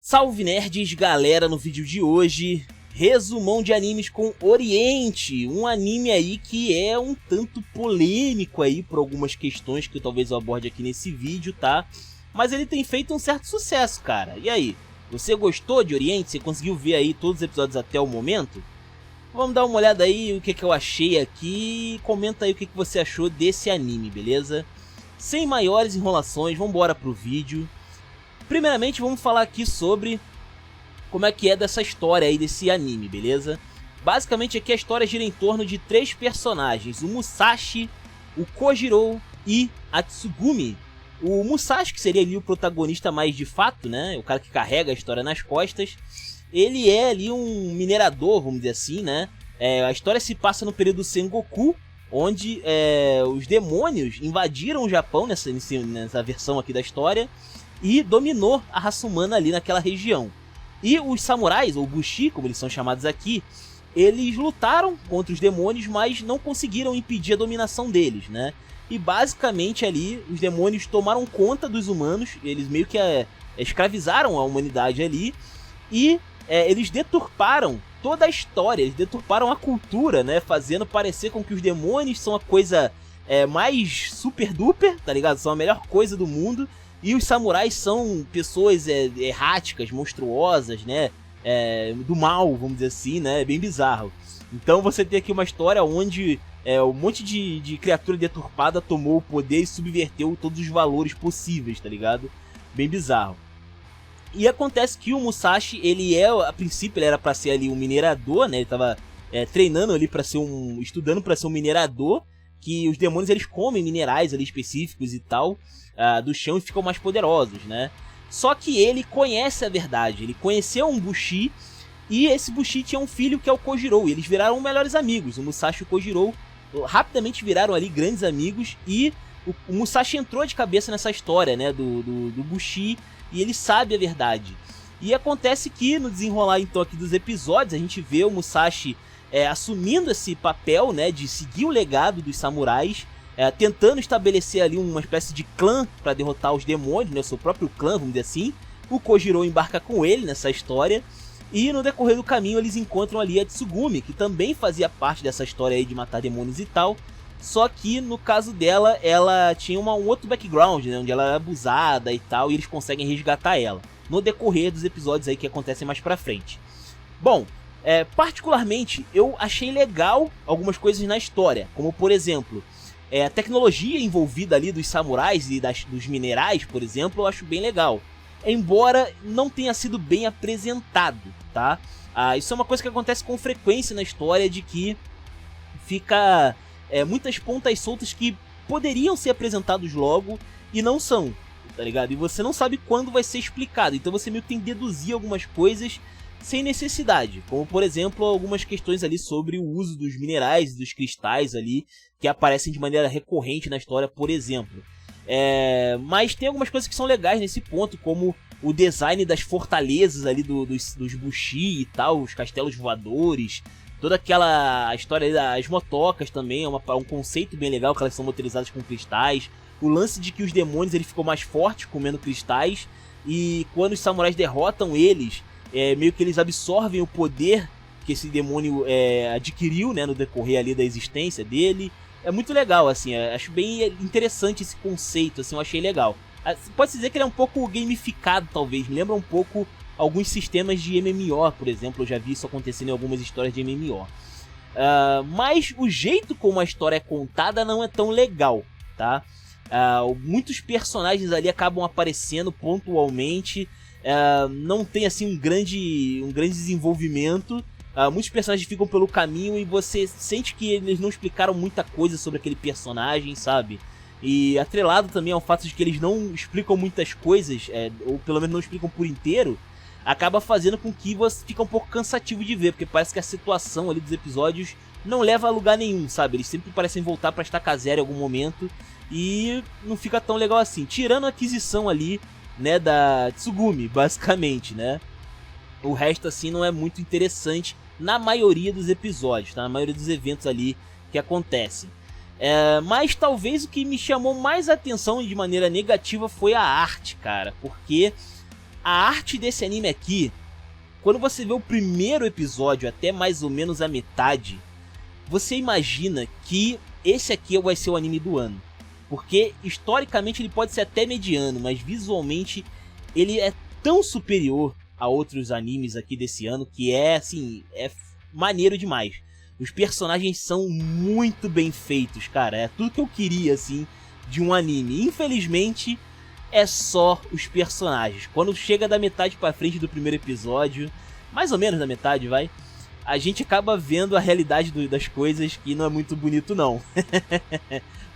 Salve nerds, galera, no vídeo de hoje, resumão de animes com Oriente, um anime aí que é um tanto polêmico aí por algumas questões que talvez eu aborde aqui nesse vídeo, tá? Mas ele tem feito um certo sucesso, cara. E aí, você gostou de Oriente? Você conseguiu ver aí todos os episódios até o momento? Vamos dar uma olhada aí o que eu achei aqui, comenta aí o que você achou desse anime, beleza? Sem maiores enrolações, vambora pro vídeo. Primeiramente vamos falar aqui sobre como é que é dessa história aí desse anime, beleza? Basicamente aqui a história gira em torno de 3 personagens, o Musashi, o Kojiro e a Tsugumi. O Musashi, que seria ali o protagonista mais de fato, né? O cara que carrega a história nas costas. Ele é ali um minerador, vamos dizer assim, né? A história se passa no período Sengoku, onde os demônios invadiram o Japão nessa versão aqui da história e dominou a raça humana ali naquela região. E os samurais, ou Bushi, como eles são chamados aqui, eles lutaram contra os demônios, mas não conseguiram impedir a dominação deles, né? E basicamente ali os demônios tomaram conta dos humanos, eles meio que escravizaram a humanidade ali, e eles deturparam toda a história, eles deturparam a cultura, né? Fazendo parecer com que os demônios são a coisa mais super duper, tá ligado? São a melhor coisa do mundo. E os samurais são pessoas erráticas, monstruosas, né? Do mal, vamos dizer assim, né? Bem bizarro. Então você tem aqui uma história onde um monte de criatura deturpada tomou o poder e subverteu todos os valores possíveis, tá ligado? Bem bizarro. E acontece que o Musashi, a princípio ele era pra ser ali um minerador, né? Ele tava treinando ali pra ser estudando pra ser um minerador, que os demônios eles comem minerais ali específicos e tal, do chão, e ficam mais poderosos, né? Só que ele conhece a verdade, ele conheceu um Bushi, e esse Bushi tinha um filho que é o Kojiro, e eles viraram melhores amigos. O Musashi e o Kojiro rapidamente viraram ali grandes amigos, e o Musashi entrou de cabeça nessa história, né, do Bushi, e ele sabe a verdade. E acontece que no desenrolar então aqui dos episódios, a gente vê o Musashi assumindo esse papel, né, de seguir o legado dos samurais, tentando estabelecer ali uma espécie de clã para derrotar os demônios, né, o seu próprio clã, vamos dizer assim. O Kojiro embarca com ele nessa história, e no decorrer do caminho eles encontram ali a Tsugumi, que também fazia parte dessa história aí de matar demônios e tal, só que no caso dela, ela tinha um outro background, né, onde ela era abusada e tal, e eles conseguem resgatar ela no decorrer dos episódios aí que acontecem mais pra frente. Bom, particularmente eu achei legal algumas coisas na história, como por exemplo, a tecnologia envolvida ali dos samurais e dos minerais, por exemplo, eu acho bem legal. Embora não tenha sido bem apresentado, tá? Isso é uma coisa que acontece com frequência na história, de que fica muitas pontas soltas que poderiam ser apresentados logo e não são, tá ligado? E você não sabe quando vai ser explicado, então você meio que tem que deduzir algumas coisas sem necessidade, como por exemplo algumas questões ali sobre o uso dos minerais e dos cristais ali, que aparecem de maneira recorrente na história, por exemplo. Mas tem algumas coisas que são legais nesse ponto, como o design das fortalezas ali dos Bushi e tal, os castelos voadores, toda aquela história das motocas também, é um conceito bem legal, que elas são motorizadas com cristais. O lance de que os demônios eles ficam mais fortes comendo cristais, e quando os samurais derrotam eles, meio que eles absorvem o poder que esse demônio adquiriu, né, no decorrer ali da existência dele. É muito legal, assim, acho bem interessante esse conceito, assim, eu achei legal. Pode-se dizer que ele é um pouco gamificado, talvez, me lembra um pouco alguns sistemas de MMO, por exemplo, eu já vi isso acontecendo em algumas histórias de MMO. Mas o jeito como a história é contada não é tão legal, tá? Muitos personagens ali acabam aparecendo pontualmente, não tem assim um grande desenvolvimento. Muitos personagens ficam pelo caminho e você sente que eles não explicaram muita coisa sobre aquele personagem, sabe? E atrelado também ao fato de que eles não explicam muitas coisas, ou pelo menos não explicam por inteiro, acaba fazendo com que você fique um pouco cansativo de ver, porque parece que a situação ali dos episódios não leva a lugar nenhum, sabe? Eles sempre parecem voltar pra estaca zero em algum momento e não fica tão legal assim, tirando a aquisição ali, né, da Tsugumi, basicamente, né? O resto assim não é muito interessante na maioria dos episódios, tá? Na maioria dos eventos ali que acontecem. Mas talvez o que me chamou mais atenção de maneira negativa foi a arte, cara, porque A arte desse anime aqui, quando você vê o primeiro episódio até mais ou menos a metade, você imagina que esse aqui vai ser o anime do ano. Porque historicamente ele pode ser até mediano, mas visualmente ele é tão superior a outros animes aqui desse ano que é assim, é maneiro demais. Os personagens são muito bem feitos, cara, é tudo que eu queria assim de um anime. Infelizmente é só os personagens. Quando chega da metade pra frente do primeiro episódio, mais ou menos da metade, vai, a gente acaba vendo a realidade das coisas que não é muito bonito não.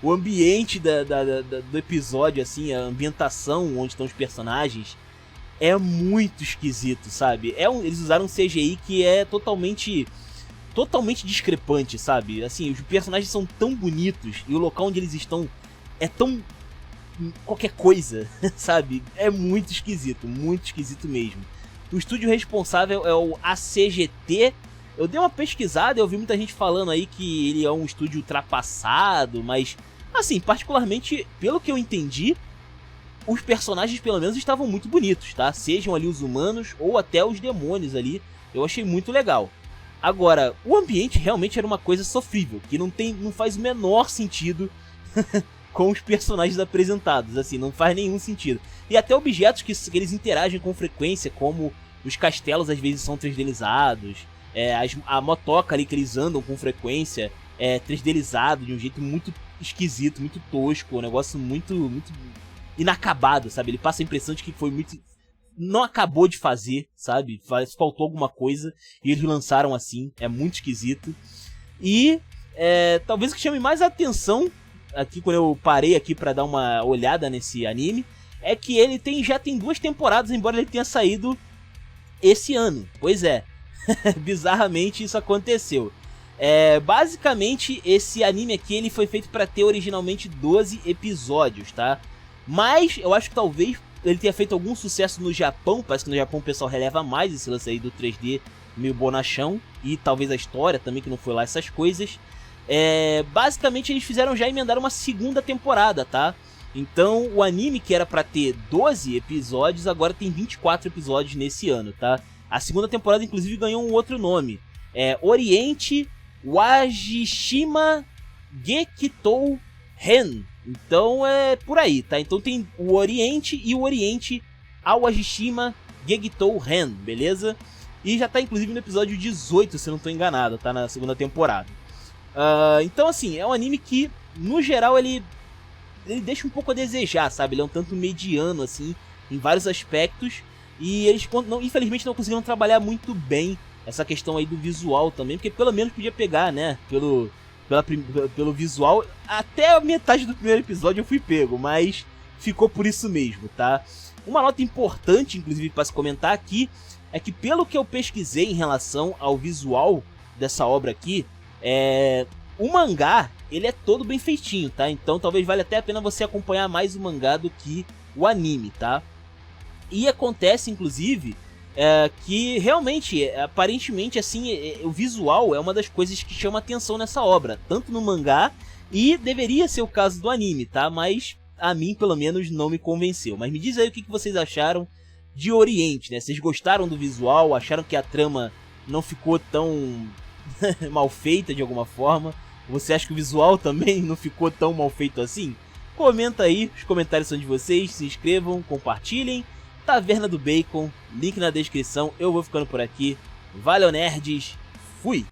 O ambiente do episódio, assim, a ambientação onde estão os personagens é muito esquisito, sabe? Eles usaram um CGI que é totalmente discrepante, sabe? Assim, os personagens são tão bonitos e o local onde eles estão é tão qualquer coisa, sabe? É muito esquisito mesmo. O estúdio responsável é o ACGT. Eu dei uma pesquisada e eu vi muita gente falando aí que ele é um estúdio ultrapassado, mas, assim, particularmente, pelo que eu entendi, os personagens pelo menos estavam muito bonitos, tá? Sejam ali os humanos ou até os demônios ali, eu achei muito legal. Agora, o ambiente realmente era uma coisa sofrível, que não faz o menor sentido com os personagens apresentados, assim, não faz nenhum sentido. E até objetos que eles interagem com frequência, como os castelos às vezes são 3Dlizados, a motoca ali que eles andam com frequência é 3Dlizado de um jeito muito esquisito, muito tosco, um negócio muito inacabado, sabe? Ele passa a impressão de que foi muito... não acabou de fazer, sabe? Faltou alguma coisa e eles lançaram assim, é muito esquisito. E talvez o que chame mais a atenção aqui, quando eu parei aqui pra dar uma olhada nesse anime, é que ele já tem 2 temporadas, embora ele tenha saído esse ano. Pois é, bizarramente isso aconteceu. Basicamente, esse anime aqui ele foi feito pra ter originalmente 12 episódios, tá? Mas eu acho que talvez ele tenha feito algum sucesso no Japão. Parece que no Japão o pessoal releva mais esse lance aí do 3D meio bonachão. E talvez a história também, que não foi lá essas coisas. Basicamente eles fizeram já emendar uma segunda temporada, tá? Então o anime que era pra ter 12 episódios, agora tem 24 episódios nesse ano, tá? A segunda temporada inclusive ganhou um outro nome. Oriente Wajishima Gekitou Ren. Então é por aí, tá? Então tem o Oriente e o Oriente Awajishima Gekitou Ren, beleza? E já tá inclusive no episódio 18, se eu não tô enganado, tá? Na segunda temporada. Então assim, é um anime que, no geral, ele deixa um pouco a desejar, sabe? Ele é um tanto mediano, assim, em vários aspectos. E eles, infelizmente, não conseguiram trabalhar muito bem essa questão aí do visual também, porque pelo menos podia pegar, né? Pelo visual, até a metade do primeiro episódio eu fui pego, mas ficou por isso mesmo, tá? Uma nota importante, inclusive, para se comentar aqui, é que pelo que eu pesquisei em relação ao visual dessa obra aqui, o mangá, ele é todo bem feitinho, tá? Então talvez valha até a pena você acompanhar mais o mangá do que o anime, tá? E acontece, inclusive, que realmente, aparentemente, assim, o visual é uma das coisas que chama atenção nessa obra, tanto no mangá, e deveria ser o caso do anime, tá? Mas a mim, pelo menos, não me convenceu. Mas me diz aí o que vocês acharam de Oriente, né? Vocês gostaram do visual? Acharam que a trama não ficou tão mal feita de alguma forma? Você acha que o visual também não ficou tão mal feito assim? Comenta aí, os comentários são de vocês, se inscrevam, compartilhem. Taverna do Bacon, link na descrição. Eu vou ficando por aqui. Valeu, nerds, fui!